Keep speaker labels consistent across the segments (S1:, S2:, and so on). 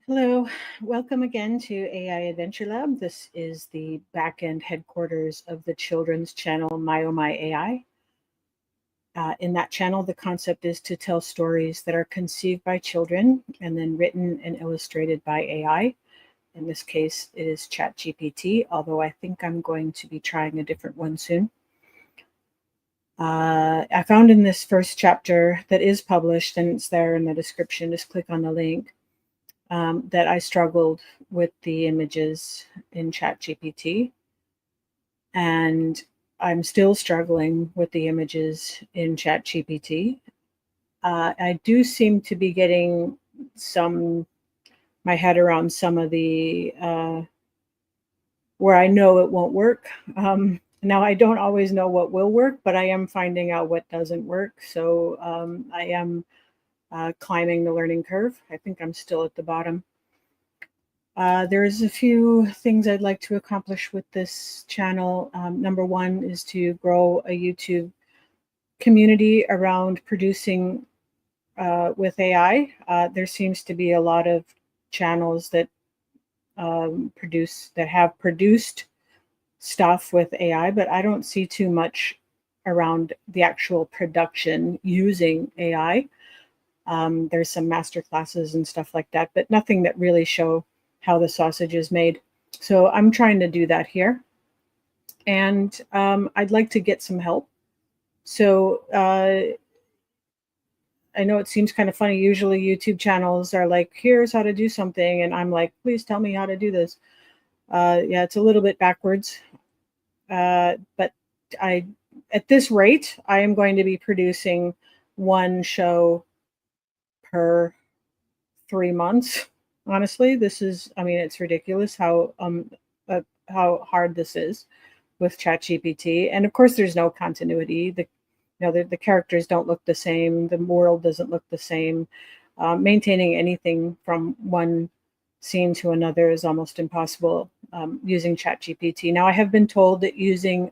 S1: Hello, welcome again to AI Adventure Lab. This is the back-end headquarters of the children's channel My Oh My AI. In that channel, the concept is to tell stories that are conceived by children and then written and illustrated by AI. In this case, it is ChatGPT, although I think I'm going to be trying a different one soon. I found in this first chapter that is published, and it's there in the description, just click on the link, that I struggled with the images in ChatGPT, and I'm still struggling with the images in ChatGPT. I do seem to be getting my head around some of the where I know it won't work. Now I don't always know what will work, but I am finding out what doesn't work. So I am climbing the learning curve. I think I'm still at the bottom. There's a few things I'd like to accomplish with this channel. Number one is to grow a YouTube community around producing with AI. There seems to be a lot of channels that have produced stuff with AI, but I don't see too much around the actual production using AI. There's some master classes and stuff like that, but nothing that really show how the sausage is made. So I'm trying to do that here. And I'd like to get some help. So I know it seems kind of funny. Usually YouTube channels are like, here's how to do something. And I'm like, please tell me how to do this. Yeah, it's a little bit backwards. But at this rate, I am going to be producing one show per 3 months. Honestly, it's ridiculous how hard this is with ChatGPT. And of course, there's no continuity. The characters don't look the same. The world doesn't look the same. Maintaining anything from one scene to another is almost impossible using ChatGPT. Now, I have been told that using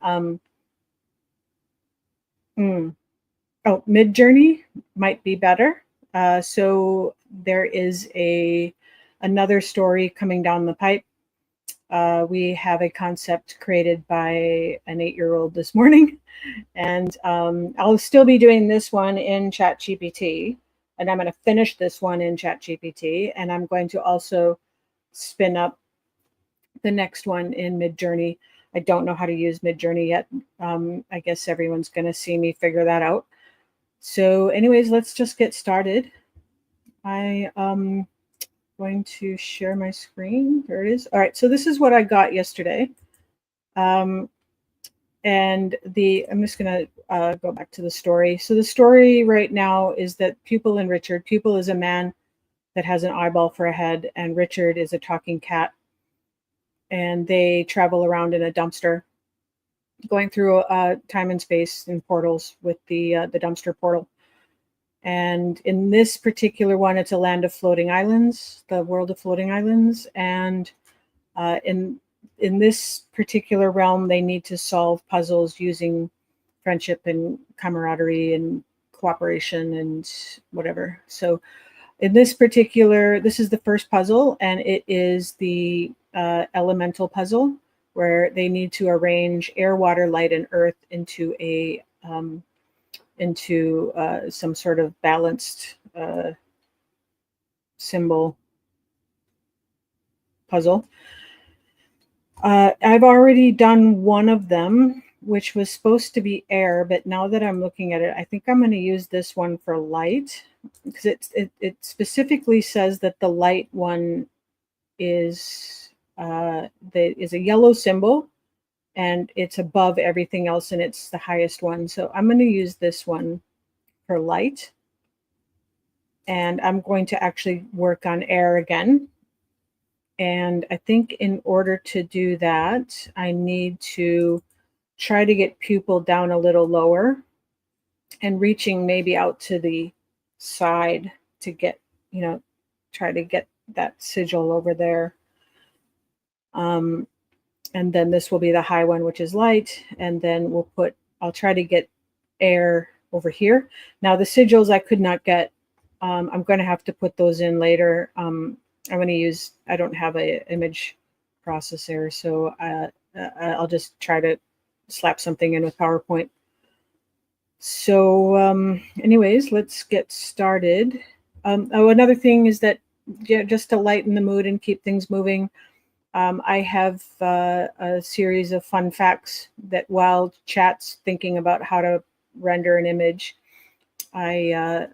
S1: Midjourney might be better. So there is another story coming down the pipe. We have a concept created by an 8-year-old this morning, and I'll still be doing this one in ChatGPT, and I'm going to finish this one in ChatGPT, and I'm going to also spin up the next one in Midjourney. I don't know how to use Midjourney yet. I guess everyone's going to see me figure that out. So anyways, let's just get started. I am going to share my screen. There it is. All right, so this is what I got yesterday. And I'm just going to go back to the story. So the story right now is that Pupil and Richard, Pupil is a man that has an eyeball for a head, and Richard is a talking cat. And they travel around in a dumpster, going through time and space and portals with the dumpster portal. And in this particular one, it's a land of floating islands, the world of floating islands. And in this particular realm, they need to solve puzzles using friendship and camaraderie and cooperation and whatever. So in this is the first puzzle, and it is the elemental puzzle, where they need to arrange air, water, light, and earth into some sort of balanced symbol puzzle. I've already done one of them, which was supposed to be air, but now that I'm looking at it, I think I'm going to use this one for light, because it specifically says that the light one is a yellow symbol, and it's above everything else, and it's the highest one. So I'm going to use this one for light, and I'm going to actually work on air again. And I think in order to do that, I need to try to get Pupil down a little lower and reaching maybe out to the side to get, try to get that sigil over there. And then this will be the high one, which is light. And then I'll try to get air over here. Now the sigils I could not get. I'm going to have to put those in later. I'm going to use, I don't have a image processor, so I'll just try to slap something in with PowerPoint. So anyways, let's get started. Oh, another thing is that, just to lighten the mood and keep things moving, I have a series of fun facts that while Chat's thinking about how to render an image, I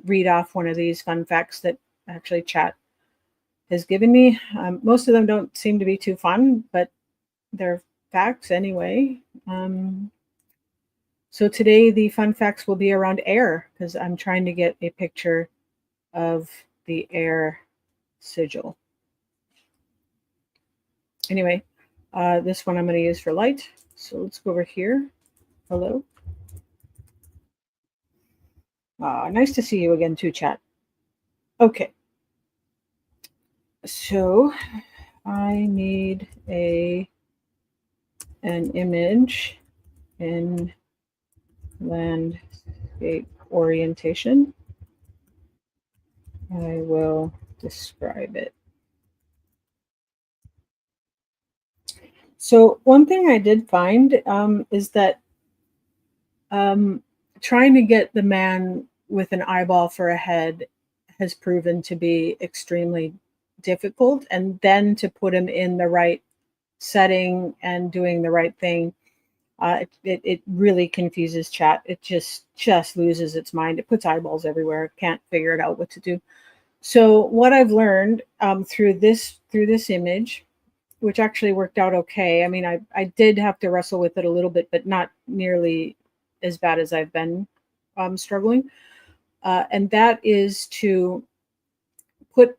S1: read off one of these fun facts that actually Chat has given me. Most of them don't seem to be too fun, but they're facts anyway. So today the fun facts will be around air, because I'm trying to get a picture of the air sigil. Anyway, this one I'm going to use for light. So let's go over here. Hello. Nice to see you again too, Chat. Okay. So I need an image in landscape orientation. I will describe it. So one thing I did find is that trying to get the man with an eyeball for a head has proven to be extremely difficult, and then to put him in the right setting and doing the right thing, it really confuses Chat. It just loses its mind. It puts eyeballs everywhere. Can't figure it out what to do. So what I've learned through this image, which actually worked out okay. I mean, I did have to wrestle with it a little bit, but not nearly as bad as I've been struggling. And that is to put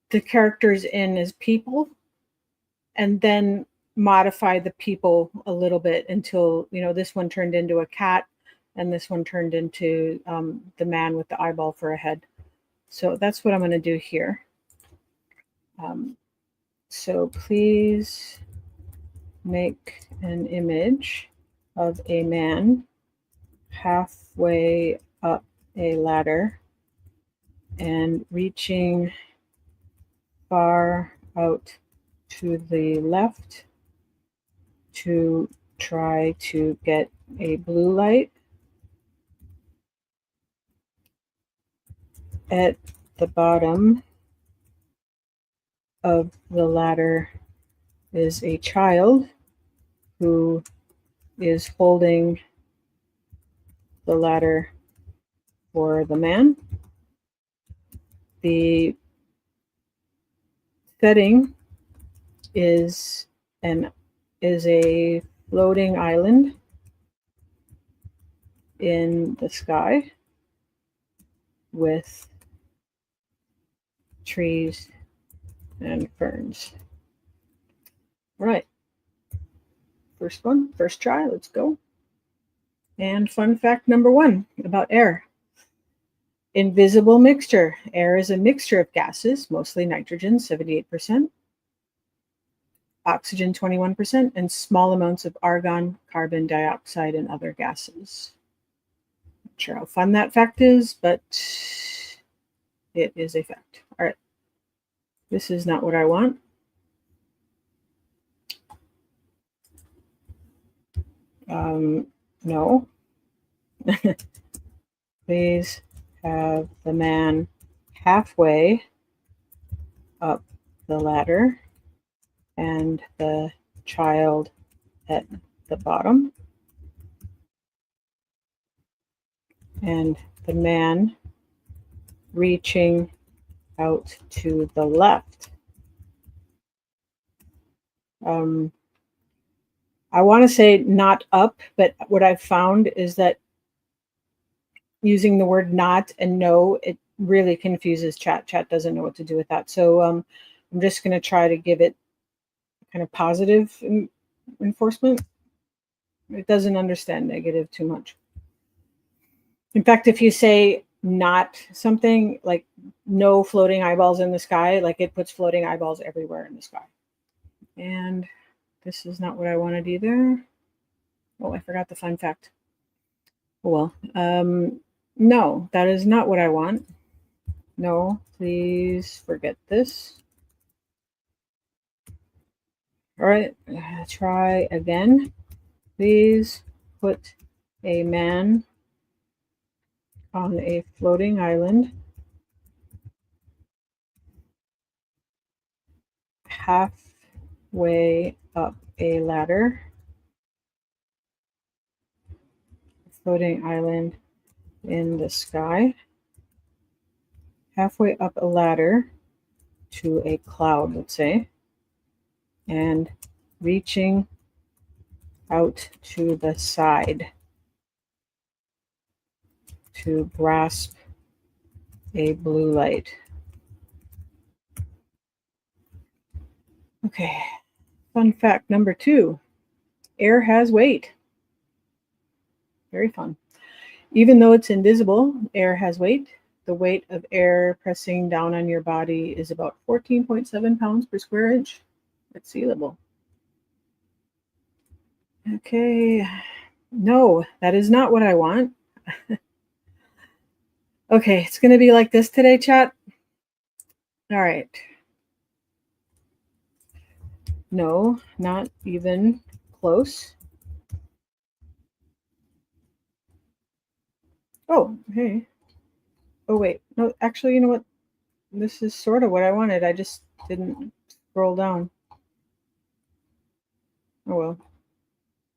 S1: the characters in as people, and then modify the people a little bit until, this one turned into a cat, and this one turned into the man with the eyeball for a head. So that's what I'm going to do here. So please make an image of a man halfway up a ladder and reaching far out to the left to try to get a blue light. At the bottom of the ladder is a child who is holding the ladder for the man. The setting is a floating island in the sky with trees and ferns. Right. First try, let's go. And fun fact number 1 about air. Invisible mixture. Air is a mixture of gases, mostly nitrogen, 78%, oxygen, 21%, and small amounts of argon, carbon dioxide, and other gases. Not sure how fun that fact is, but it is a fact. All right. This is not what I want. No. Please have the man halfway up the ladder and the child at the bottom, and the man reaching out to the left. I want to say not up, but what I've found is that using the word not and no, it really confuses Chat. Chat doesn't know what to do with that. So I'm just going to try to give it kind of positive enforcement. It doesn't understand negative too much. In fact, if you say not something, like no floating eyeballs in the sky, like it puts floating eyeballs everywhere in the sky. And this is not what I wanted either. Oh, I forgot the fun fact. Well, no, that is not what I want. No, please forget this. All right, try again. Please put a man on a floating island halfway up a ladder. Floating island in the sky. Halfway up a ladder to a cloud, let's say, and reaching out to the side to grasp a blue light. Okay, fun fact number 2. Air has weight. Very fun. Even though it's invisible, air has weight. The weight of air pressing down on your body is about 14.7 pounds per square inch at sea level. Okay, no, that is not what I want. Okay, it's going to be like this today, chat. All right. No, not even close. Oh, hey. Oh, wait. No, actually, you know what? This is sort of what I wanted. I just didn't scroll down. Oh, well.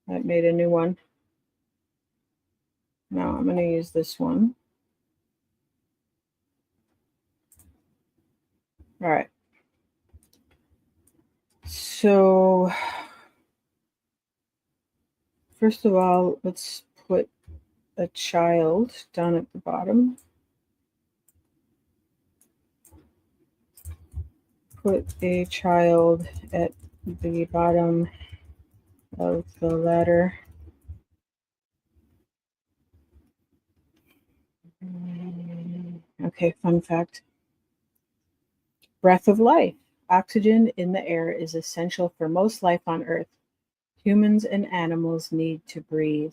S1: That made a new one. Now I'm going to use this one. All right. So, first of all, let's put a child down at the bottom. Put a child at the bottom of the ladder. Okay, fun fact. Breath of life. Oxygen in the air is essential for most life on Earth. Humans and animals need to breathe.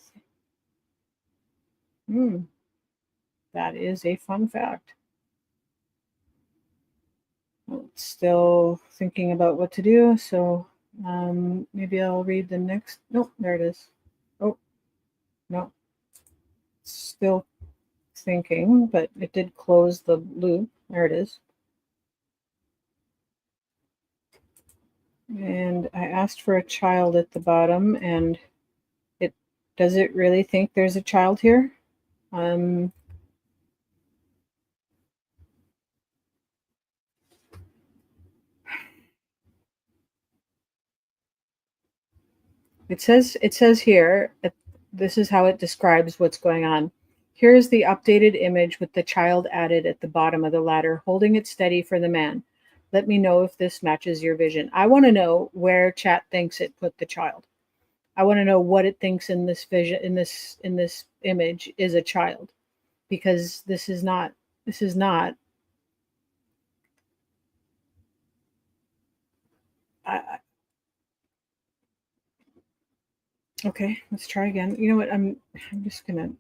S1: That is a fun fact. Still thinking about what to do, so maybe I'll read the next. Nope, there it is. Oh, no. Still thinking, but it did close the loop. There it is. And I asked for a child at the bottom, and does it really think there's a child here? It says here, this is how it describes what's going on. Here is the updated image with the child added at the bottom of the ladder, holding it steady for the man. Let me know if this matches your vision. I want to know where chat thinks it put the child. I want to know what it thinks in this vision, in this image is a child, because this is not. Okay, let's try again. You know what? I'm just gonna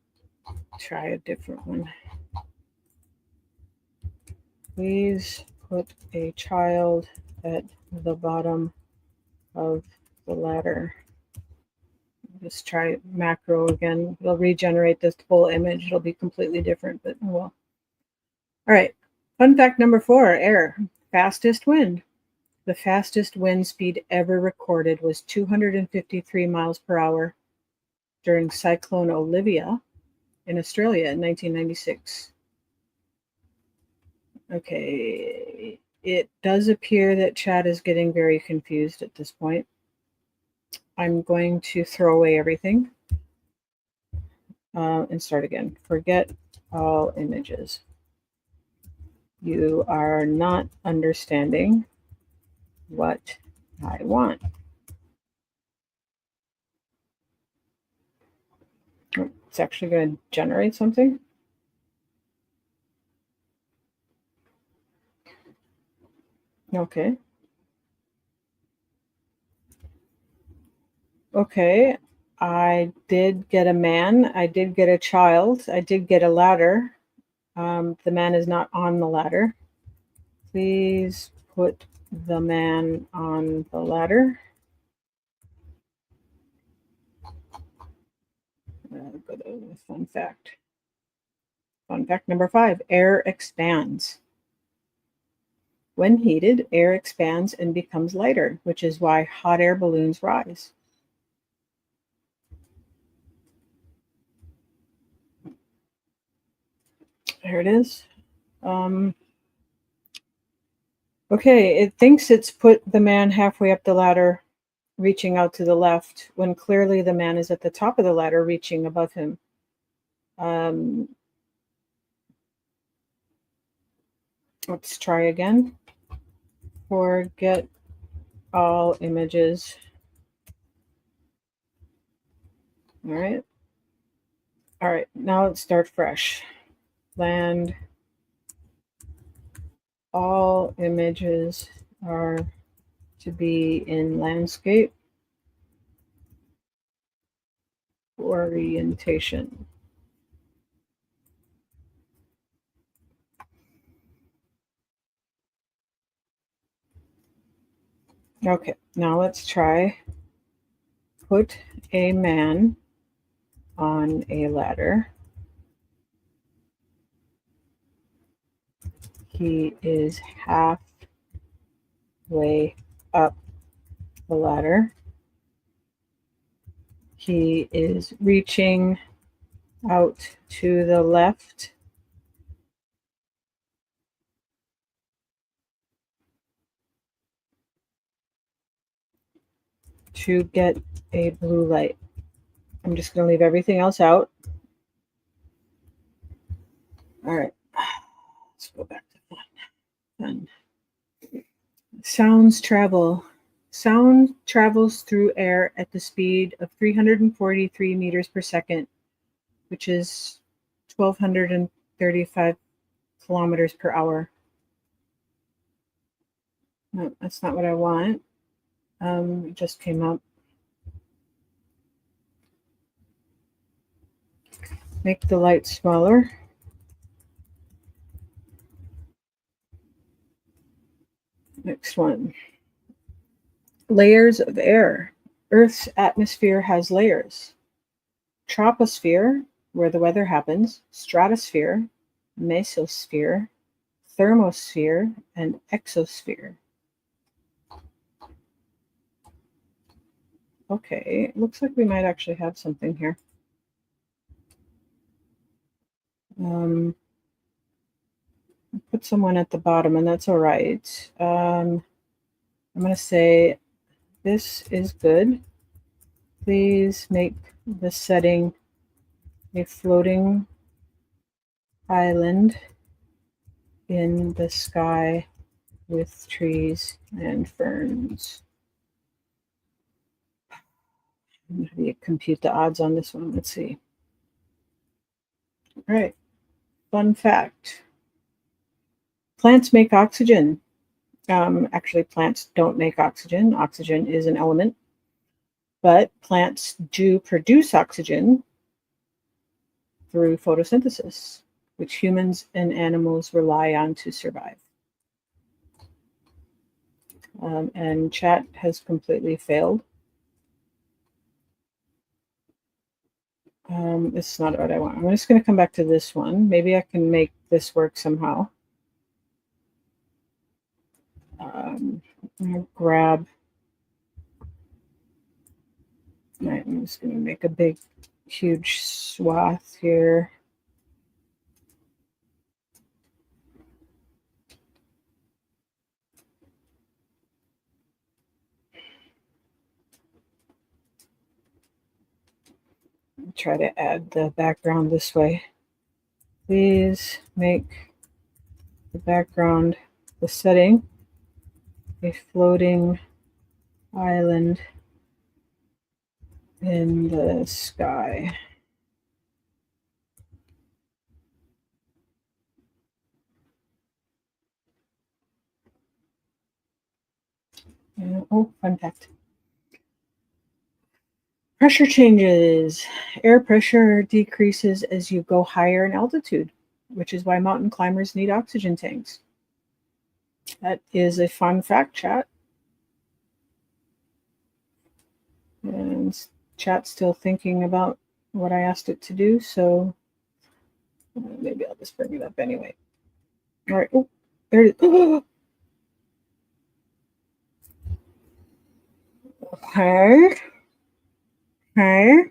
S1: try a different one. Please put a child at the bottom of the ladder. Just try macro again. It'll regenerate this whole image. It'll be completely different, but oh well. All right. Fun fact number 4, air. Fastest wind. The fastest wind speed ever recorded was 253 miles per hour during Cyclone Olivia in Australia in 1996. Okay, it does appear that chat is getting very confused at this point. I'm going to throw away everything and start again. Forget all images. You are not understanding what I want. It's actually going to generate something. Okay. Okay. I did get a man. I did get a child. I did get a ladder. The man is not on the ladder. Please put the man on the ladder. Fun fact. Fun fact number 5, air expands. When heated, air expands and becomes lighter, which is why hot air balloons rise. There it is. Okay, it thinks it's put the man halfway up the ladder, reaching out to the left, when clearly the man is at the top of the ladder, reaching above him. Let's try again. Forget all images. All right. All right, now let's start fresh. Land. All images are to be in landscape. Orientation. Okay, now let's try put a man on a ladder. He is halfway up the ladder. He is reaching out to the left. To get a blue light. I'm just going to leave everything else out. All right, let's go back to fun. Sounds travel. Sound travels through air at the speed of 343 meters per second, which is 1,235 kilometers per hour. No, that's not what I want. It just came up. Make the light smaller. Next one. Layers of air. Earth's atmosphere has layers. Troposphere, where the weather happens, stratosphere, mesosphere, thermosphere, and exosphere. Okay, it looks like we might actually have something here. Put someone at the bottom, and that's all right. I'm going to say this is good. Please make the setting a floating island in the sky with trees and ferns. How do you compute the odds on this one? Let's see. All right. Fun fact. Plants make oxygen. Actually, plants don't make oxygen. Oxygen is an element. But plants do produce oxygen through photosynthesis, which humans and animals rely on to survive. And chat has completely failed. This is not what I want. I'm just going to come back to this one. Maybe I can make this work somehow. I'm going to grab. Right, I'm just going to make a big, huge swath here. Try to add the background this way. Please make the background, the setting, a floating island in the sky. Oh, fun fact. Pressure changes. Air pressure decreases as you go higher in altitude. which is why mountain climbers need oxygen tanks. That is a fun fact, chat. And chat's still thinking about what I asked it to do, so maybe I'll just bring it up anyway. All right. Oh, there it is. Okay. Okay.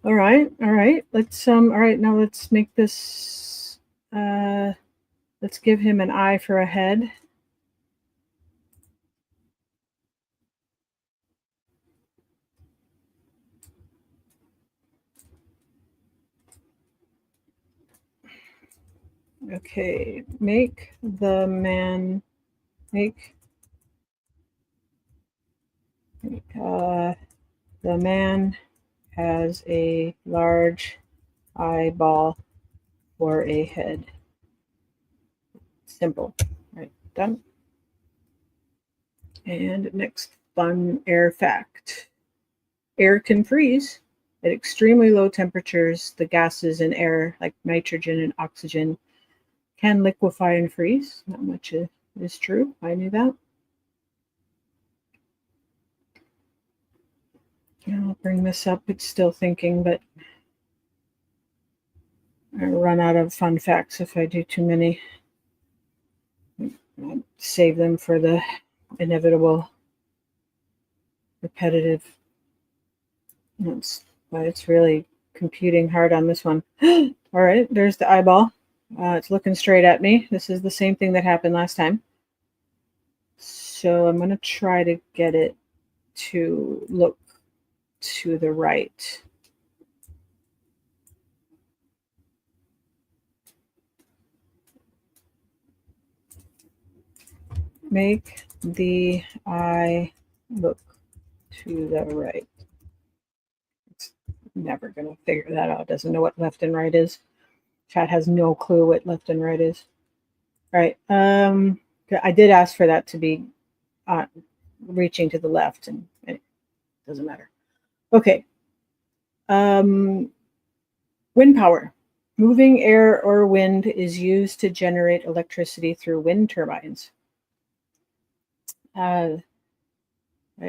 S1: All right. All right. Let's all right, now let's make this let's give him an eye for a head. Okay, make the man the man has a large eyeball for a head. Simple. Right, done. And next fun air fact. Air can freeze at extremely low temperatures. The gases in air, like nitrogen and oxygen, can liquefy and freeze. Not much is true. I knew that. I'll bring this up. It's still thinking, but I run out of fun facts if I do too many. I'll save them for the inevitable repetitive. But it's really computing hard on this one. All right, there's the eyeball. It's looking straight at me. This is the same thing that happened last time. So I'm going to try to get it to look to the right. Make the eye look to the right. It's never going to figure that out. Doesn't know what left and right is. Chat has no clue what left and right is. All right. I did ask for that to be reaching to the left, and it doesn't matter. Okay. Wind power. Moving air or wind is used to generate electricity through wind turbines. I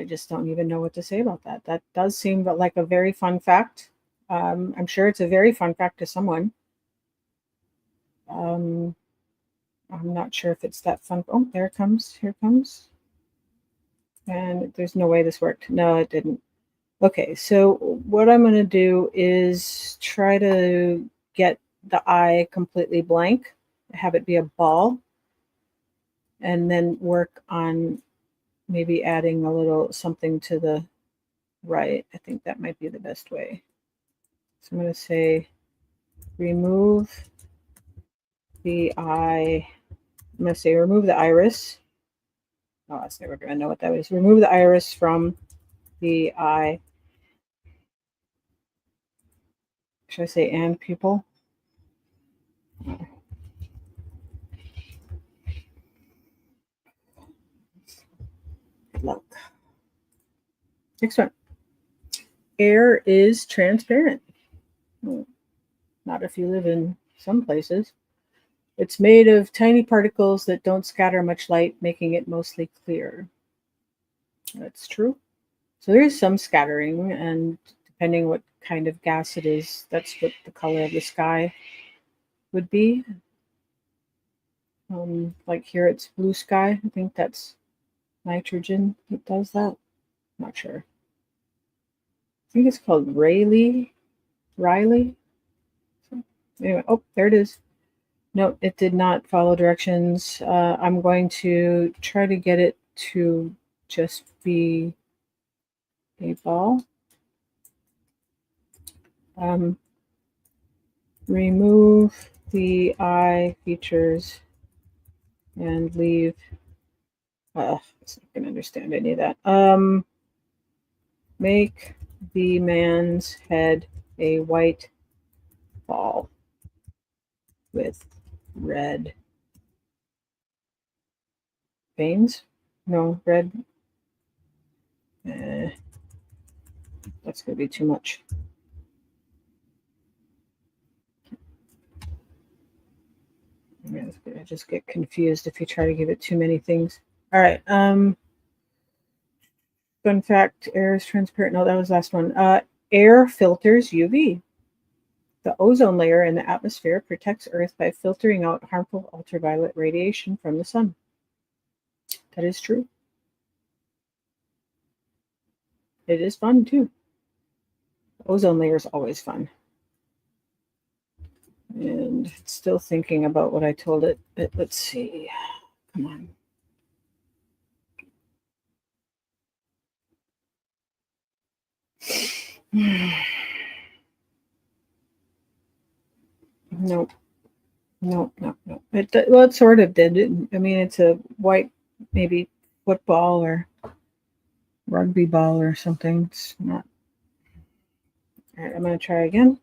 S1: just don't even know what to say about that. That does seem like a very fun fact. I'm sure it's a very fun fact to someone. I'm not sure if it's that fun. Oh, there it comes. Here it comes. And there's no way this worked. No, it didn't. Okay, so what I'm going to do is try to get the eye completely blank, have it be a ball, and then work on maybe adding a little something to the right. I think that might be the best way. So I'm going to say remove the eye. I'm going to say remove the iris. Oh, I was never going to know what that is. Remove the iris from the eye. Should I say and pupil? Good luck. Next one. Air is transparent. Well, not if you live in some places. It's made of tiny particles that don't scatter much light, making it mostly clear. That's true. So there is some scattering, and depending what kind of gas it is, that's what the color of the sky would be. Like here it's blue sky. I think that's nitrogen that does that. Not sure. I think it's called Rayleigh. Anyway, oh, there it is. No, it did not follow directions. I'm going to try to get it to just be a ball. Remove the eye features and leave. It's not going to understand any of that. Make the man's head a white ball with red veins. No, red. That's going to be too much. I just get confused if you try to give it too many things. All right. Fun fact: air is transparent. No, that was the last one. Air filters UV. The ozone layer in the atmosphere protects Earth by filtering out harmful ultraviolet radiation from the sun. That is true. It is fun too. The ozone layer is always fun. And it's still thinking about what I told it. But let's see. Come on. Nope. Nope. Well, it sort of did. I mean, it's a white, maybe football or rugby ball or something. It's not. All right, I'm going to try again.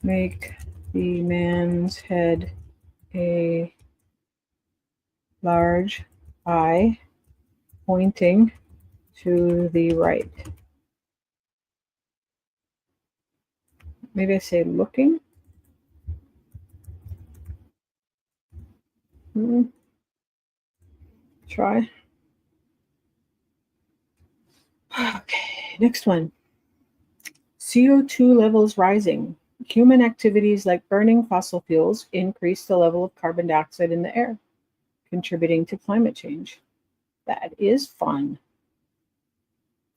S1: Make the man's head a large eye pointing to the right. Maybe I say looking. Try. Okay, next one. CO2 levels rising. Human activities like burning fossil fuels increase the level of carbon dioxide in the air, contributing to climate change. That is fun.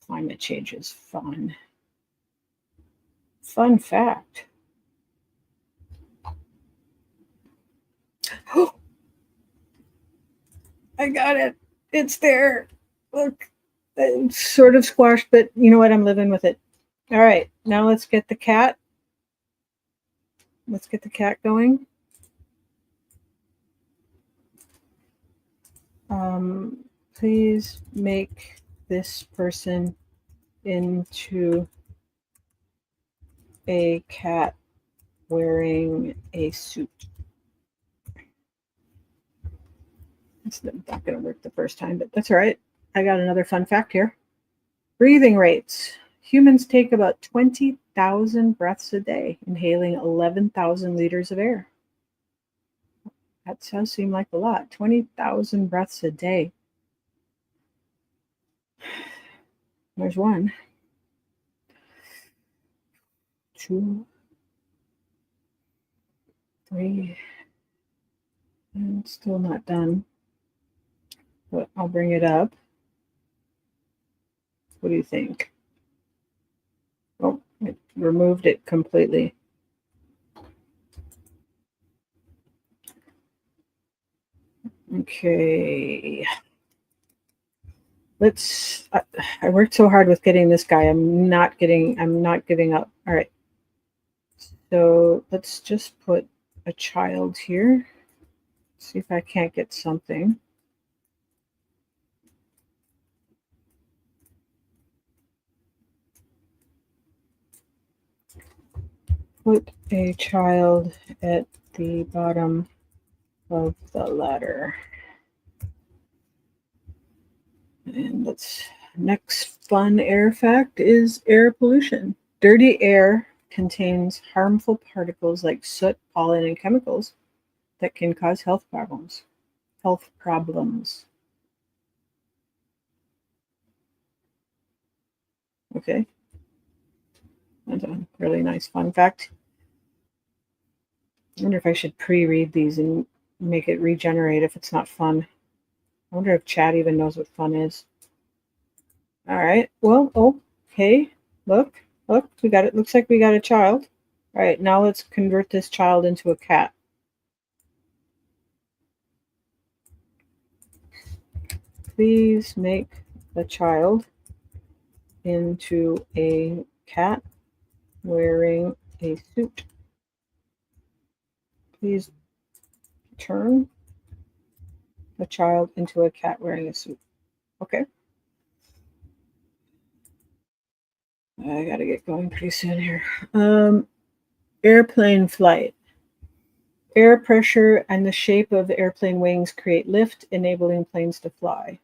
S1: Climate change is fun. Fun fact. Oh, I got it. It's there. Look, it's sort of squashed, but you know what? I'm living with it. All right, now let's get the cat. Let's get the cat going. Please make this person into a cat wearing a suit. It's not going to work the first time, but that's all right. I got another fun fact here. Breathing rates. Humans take about 20,000 breaths a day, inhaling 11,000 liters of air. That does seem like a lot. 20,000 breaths a day. There's 1, 2, 3, and still not done. But I'll bring it up. What do you think? Oh, it removed it completely. Okay. I worked so hard with getting this guy. I'm not giving up. All right. So let's just put a child here. See if I can't get something. Put a child at the bottom of the ladder. And next fun air fact is air pollution. Dirty air contains harmful particles like soot, pollen, and chemicals that can cause health problems. Okay. That's a really nice fun fact. I wonder if I should pre-read these and make it regenerate if it's not fun. I wonder if Chad even knows what fun is. All right. Well, okay. Look, we got it. Looks like we got a child. All right, now let's convert this child into a cat. Please make the child into a cat wearing a suit. Please turn the child into a cat wearing a suit. Okay. I gotta get going pretty soon here. Airplane flight. Air pressure and the shape of the airplane wings create lift, enabling planes to fly.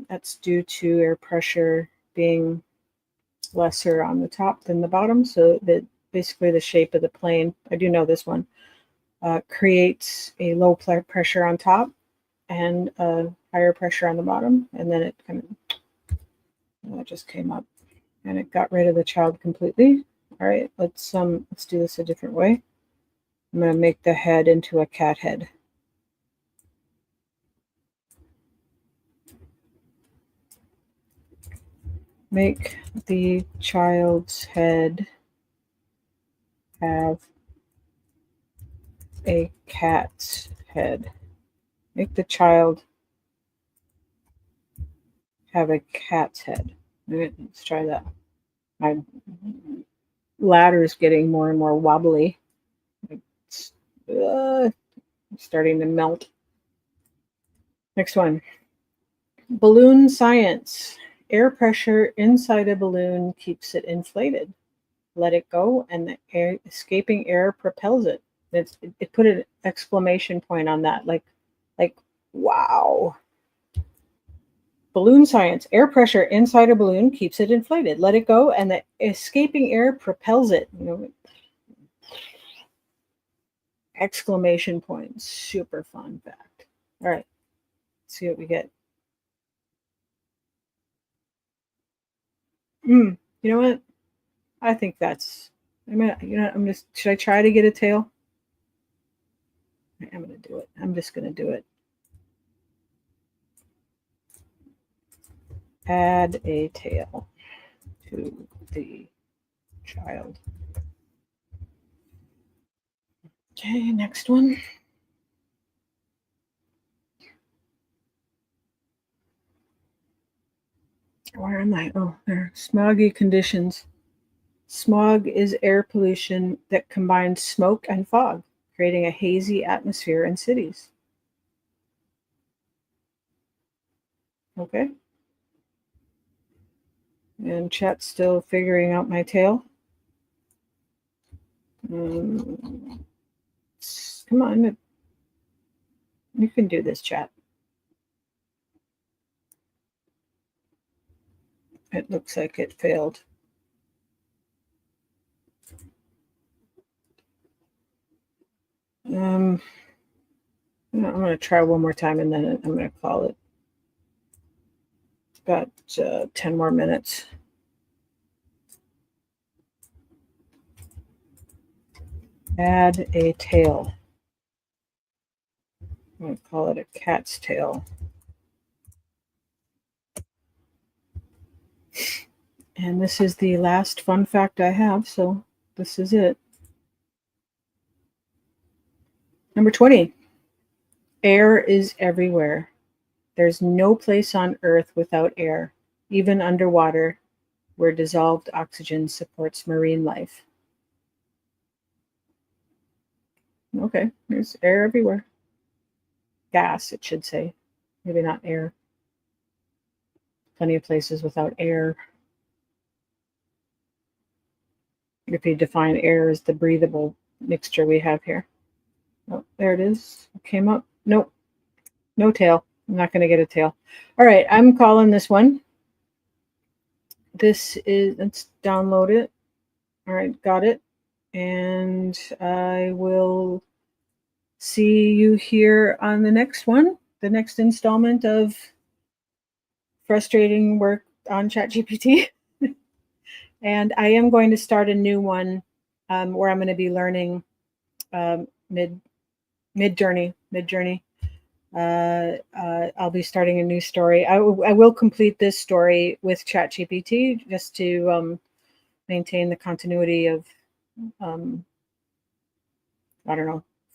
S1: That's due to air pressure being lesser on the top than the bottom. So that basically the shape of the plane, I do know this one, creates a low pressure on top and a higher pressure on the bottom. And then it kind of it just came up and it got rid of the child completely. All right, let's do this a different way. I'm going to make the head into a cat head. Make the child's head have a cat's head. Make the child have a cat's head. Let's try that. My ladder is getting more and more wobbly. It's starting to melt. Next one. Balloon science. Air pressure inside a balloon keeps it inflated. Let it go, and the escaping air propels it. It put an exclamation point on that, like, wow. Balloon science. Air pressure inside a balloon keeps it inflated. Let it go, and the escaping air propels it. Exclamation point. Super fun fact. All right, let's see what we get. You know what? I think that's. Should I try to get a tail? I'm gonna do it. I'm just gonna do it. Add a tail to the child. Okay, next one. Where am I? Oh, there. Smoggy conditions. Smog is air pollution that combines smoke and fog, creating a hazy atmosphere in cities. Okay. And chat's still figuring out my tail. Come on. You can do this, chat. It looks like it failed. I'm going to try one more time and then I'm going to call it. Got 10 more minutes. Add a tail. I'm going to call it a cat's tail. And this is the last fun fact I have, so this is it. Number 20. Air is everywhere. There's no place on Earth without air, even underwater, where dissolved oxygen supports marine life. Okay, there's air everywhere. Gas, it should say. Maybe not air. Plenty of places without air. If you define air as the breathable mixture we have here. Oh, there it is. It came up. Nope. No tail. I'm not going to get a tail. All right, I'm calling this one. Let's download it. All right, got it. And I will see you here on the next one, the next installment of frustrating work on ChatGPT. And I am going to start a new one where I'm going to be learning mid-journey. I'll be starting a new story. I will complete this story with ChatGPT just to maintain the continuity of,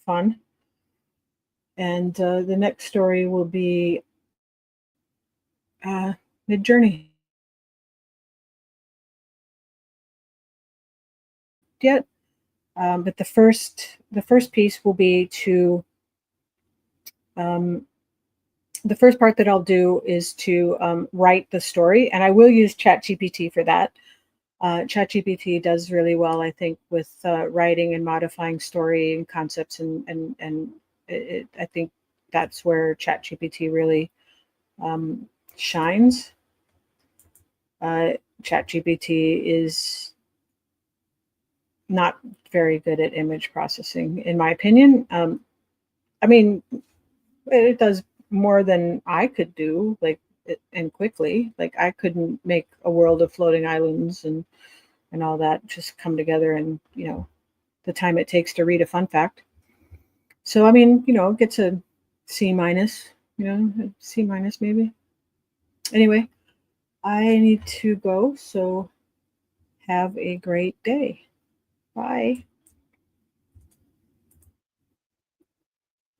S1: fun. And the next story will be mid-journey. Yet, but the first piece will be to the first part that I'll do is to write the story, and I will use ChatGPT for that. ChatGPT does really well, I think, with writing and modifying story and concepts, and I think that's where ChatGPT really shines. ChatGPT is not very good at image processing, in my opinion. I mean, it does more than I could do, like, and quickly. Like, I couldn't make a world of floating islands and all that just come together in, the time it takes to read a fun fact. So, I mean, it gets a C minus, a C minus maybe. Anyway, I need to go, so have a great day. Bye.